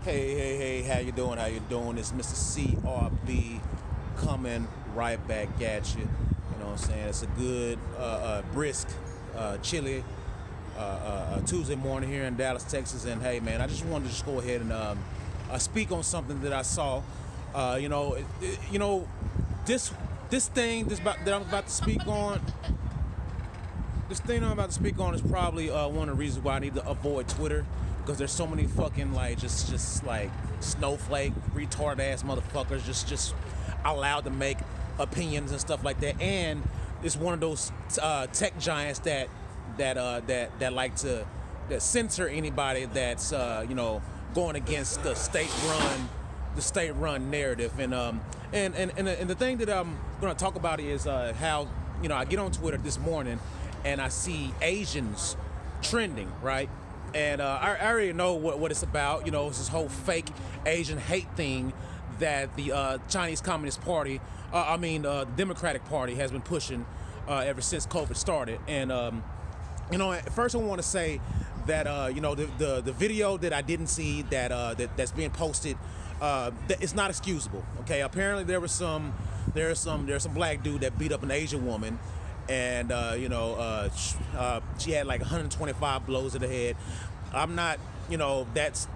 Hey, how you doing? How you doing? It's Mr. CRB coming right back at you. You know what I'm saying? It's a good, brisk, chilly Tuesday morning here in Dallas, Texas. And hey, man, I just wanted to just go ahead and speak on something that I saw. This thing that I'm about to speak on. This thing I'm about to speak on is probably one of the reasons why I need to avoid Twitter, because there's so many fucking like just like snowflake retard ass motherfuckers just allowed to make opinions and stuff like that. And it's one of those tech giants that like to censor anybody that's going against the state-run narrative. And the thing that I'm going to talk about is how I get on Twitter this morning and I see Asians trending, right? And I already know what it's about. It's this whole fake Asian hate thing that the Chinese Communist Party, the Democratic Party, has been pushing ever since COVID started. And first I want to say that the video that I didn't see that's being posted, that it's not excusable. Okay, apparently there's some black dude that beat up an Asian woman. And she had like 125 blows to the head. I'm not, that's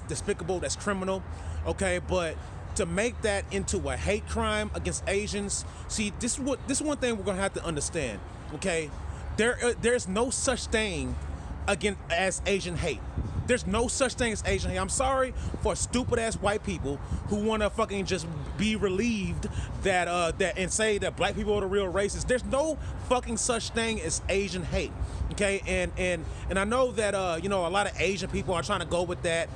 despicable, that's criminal, okay. But to make that into a hate crime against Asians, see, this is one thing we're gonna have to understand, okay. There's no such thing as Asian hate. There's no such thing as Asian hate. I'm sorry for stupid ass white people who want to fucking just be relieved that and say that black people are the real racists. There's no fucking such thing as Asian hate. Okay, and I know that a lot of Asian people are trying to go with that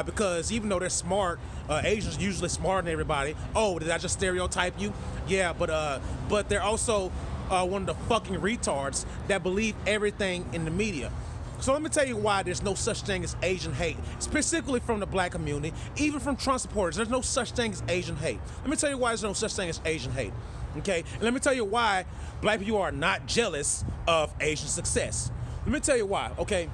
because even though they're smart, Asians are usually smarter than everybody. Oh, did I just stereotype you? Yeah, but they're also one of the fucking retards that believe everything in the media. So let me tell you why there's no such thing as Asian hate, specifically from the black community, even from Trump supporters. There's no such thing as Asian hate. Let me tell you why there's no such thing as Asian hate, okay? And let me tell you why black people are not jealous of Asian success. Let me tell you why, okay?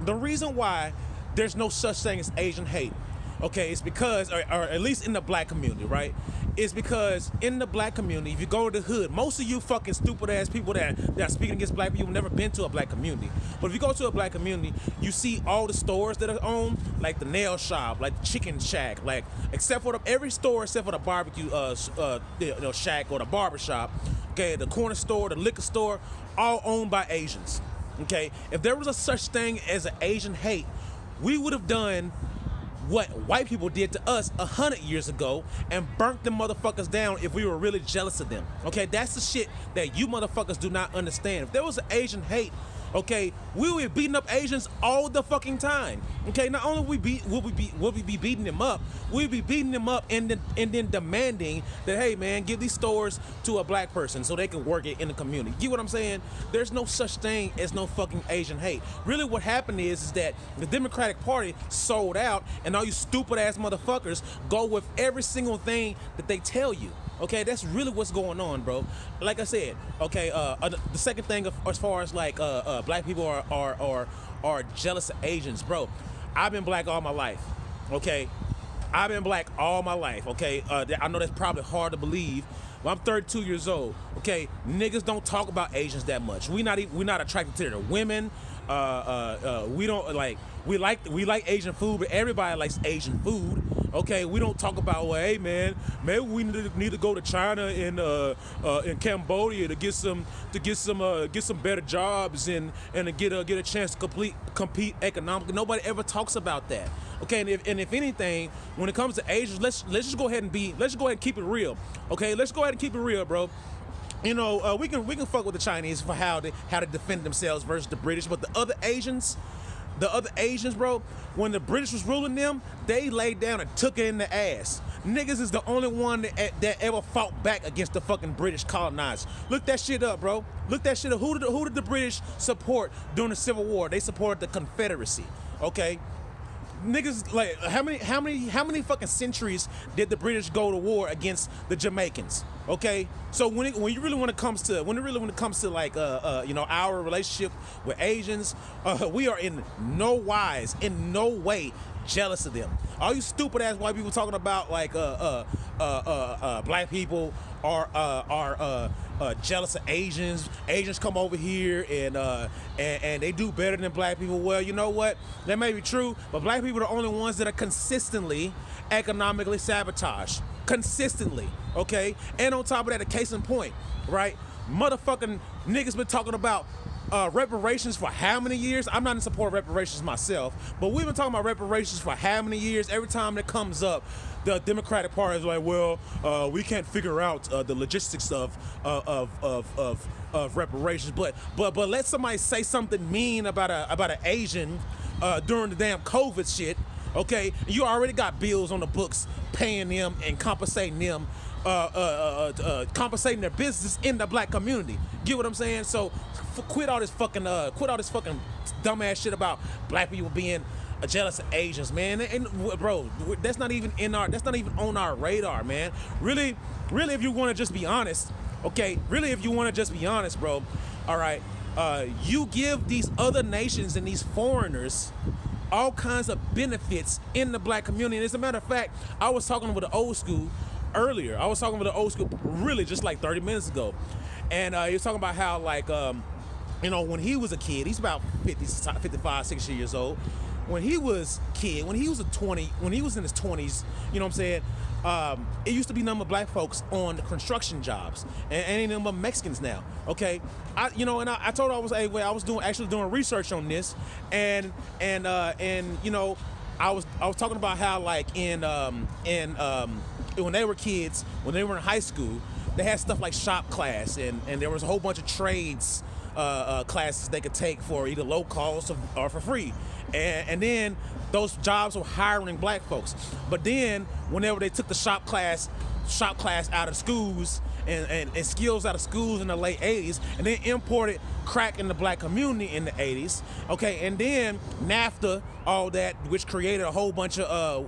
The reason why there's no such thing as Asian hate, okay, is because, or at least in the black community, right? Is because in the black community, if you go to the hood, most of you fucking stupid ass people that are speaking against black people have never been to a black community. But if you go to a black community, you see all the stores that are owned, like the nail shop, like the chicken shack, like except for every store except for the barbecue shack or the barber shop, okay, the corner store, the liquor store, all owned by Asians. Okay, if there was a such thing as an Asian hate, we would have done what white people did to us 100 years ago and burnt them motherfuckers down if we were really jealous of them. Okay, that's the shit that you motherfuckers do not understand. If there was an Asian hate, okay, we would be beating up Asians all the fucking time. Okay, not only would we be beating them up, we'd be beating them up and then demanding that, hey man, give these stores to a black person so they can work it in the community. Get what I'm saying? There's no such thing as no fucking Asian hate. Really what happened is that the Democratic Party sold out and all you stupid ass motherfuckers go with every single thing that they tell you. Okay, that's really what's going on, bro. Like I said, okay, the second thing as far as like black people are jealous of Asians, bro. I've been black all my life, okay? I've been black all my life, okay? I know that's probably hard to believe, but I'm 32 years old, okay? Niggas don't talk about Asians that much. We're not attracted to their women. We don't like. We like Asian food, but everybody likes Asian food. Okay, we don't talk about, well, hey man, maybe we need to go to China and in Cambodia to get some better jobs and to get a chance to compete economically. Nobody ever talks about that. Okay, and if anything, when it comes to Asians, let's just go ahead and keep it real. Okay, let's go ahead and keep it real, bro. We can fuck with the Chinese for how they defend themselves versus the British, but the other Asians, bro, when the British was ruling them, they laid down and took it in the ass. Niggas is the only one that ever fought back against the fucking British colonizers. Look that shit up, bro. Look that shit up. Who did the British support during the Civil War? They supported the Confederacy. Okay. Niggas, like, how many fucking centuries did the British go to war against the Jamaicans? Okay, so when it really when it comes to like our relationship with Asians, we are in no way jealous of them. All you stupid ass white people talking about like black people are jealous of Asians. Asians come over here and they do better than black people. Well, you know what? That may be true, but black people are the only ones that are consistently economically sabotaged. Consistently, okay? And on top of that, a case in point, right? Motherfucking niggas been talking about reparations for how many years? I'm not in support of reparations myself, but we've been talking about reparations for how many years? Every time it comes up, the Democratic Party is like, well, we can't figure out the logistics of reparations. But let somebody say something mean about an Asian during the damn COVID shit. Okay, you already got bills on the books paying them and compensating them, compensating their business in the black community. Get what I'm saying? So quit all this fucking dumbass shit about black people being jealous of Asians, man. And bro, that's not even on our radar, man. Really, if you want to just be honest, okay. Really, if you want to just be honest, bro. All right, you give these other nations and these foreigners all kinds of benefits in the black community. And as a matter of fact, I was talking with the old school earlier. I was talking with the old school really just like 30 minutes ago. And he was talking about how like, when he was a kid, he's about 55, 60 years old. When he was a kid, when he was in his 20s, you know what I'm saying? It used to be number of black folks on the construction jobs, and ain't number of Mexicans now. Okay, I told her I was doing research on this, and I was talking about how like when they were kids, when they were in high school, they had stuff like shop class, and there was a whole bunch of trades classes they could take for either low cost or for free, and then those jobs were hiring black folks. But then whenever they took the shop class out of schools and skills out of schools in the late 80s, and then imported crack in the black community in the 80s, okay, and then NAFTA, all that, which created a whole bunch of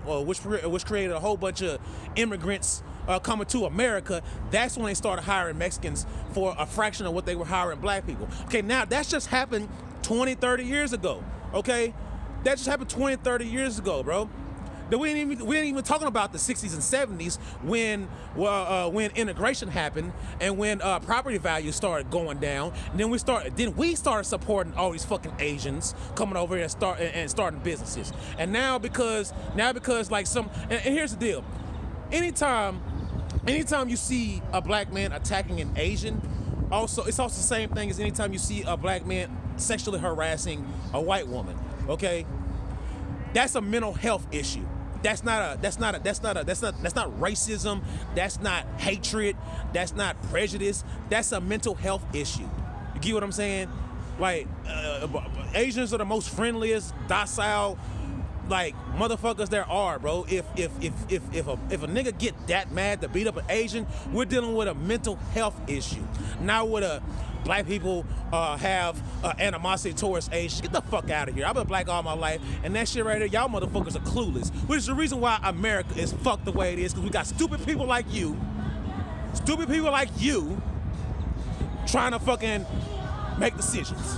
immigrants coming to America. That's when they started hiring Mexicans for a fraction of what they were hiring black people. Okay, now that's just happened 20, 30 years ago, okay? That just happened 20, 30 years ago, bro. We ain't even talking about the 60s and 70s when integration happened and when property values started going down. And then we started supporting all these fucking Asians coming over here and starting businesses. And now because like and here's the deal. Anytime you see a black man attacking an Asian, it's also the same thing as anytime you see a black man sexually harassing a white woman. Okay, that's a mental health issue. That's not racism. That's not hatred. That's not prejudice. That's a mental health issue. You get what I'm saying? Like Asians are the most friendliest, docile, like motherfuckers there are, bro. If a nigga get that mad to beat up an Asian, we're dealing with a mental health issue. Now with black people have animosity towards Asians. Get the fuck out of here. I've been black all my life, and that shit right there, y'all motherfuckers are clueless. Which is the reason why America is fucked the way it is, because we got stupid people like you trying to fucking make decisions.